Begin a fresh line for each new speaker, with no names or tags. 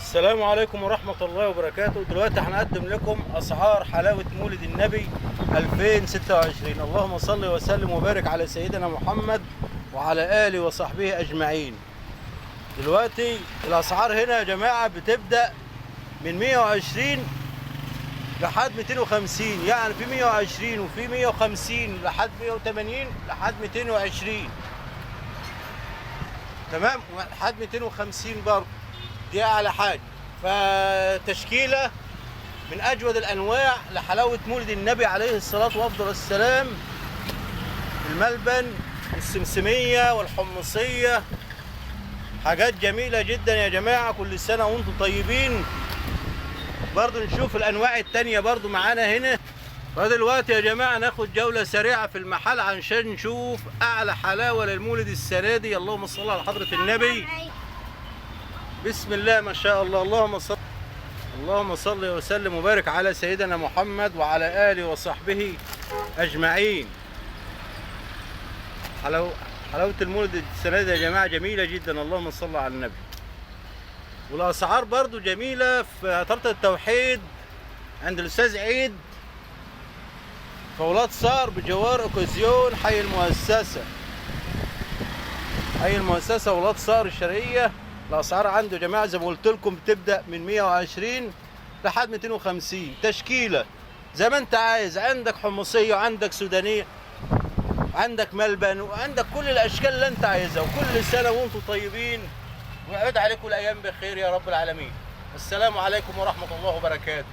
السلام عليكم ورحمة الله وبركاته. دلوقتي هنقدم لكم أسعار حلاوة مولد النبي 2026. اللهم صل وسلم وبارك على سيدنا محمد وعلى آله وصحبه أجمعين. دلوقتي الأسعار هنا يا جماعة بتبدأ من 120 لحد 250، يعني في 120 وفي 150 لحد 180 لحد 220، تمام، لحد 250 برضه، دي اعلى حاجه. فتشكيله من اجود الانواع لحلاوه مولد النبي عليه الصلاه وافضل السلام. الملبن والسمسميه والحمصيه، حاجات جميله جدا يا جماعه. كل سنه وانتم طيبين. برضو نشوف الانواع التانية برضو معانا هنا. فدلوقتي يا جماعه ناخد جوله سريعه في المحل عشان نشوف اعلى حلاوه للمولد السنه دي. اللهم صل على حضره النبي. بسم الله ما شاء الله. اللهم صل وسلم وبارك على سيدنا محمد وعلى آله وصحبه أجمعين. حلاوة المولد السنة دي يا جماعة جميلة جدا. اللهم صل على النبي. والأسعار برضو جميلة في عطارة التوحيد عند الأستاذ عيد، فولاد صار بجوار أوكازيون حي المؤسسة ولاد صار الشرقية. الاسعار عنده يا جماعه زي ما قلت لكم بتبدا من 120 لحد 250، تشكيله زي ما انت عايز. عندك حمصيه وعندك سودانيه، عندك ملبن، وعندك كل الاشكال اللي انت عايزها. وكل سنه وانتم طيبين، ويعود عليكم الايام بخير يا رب العالمين. السلام عليكم ورحمه الله وبركاته.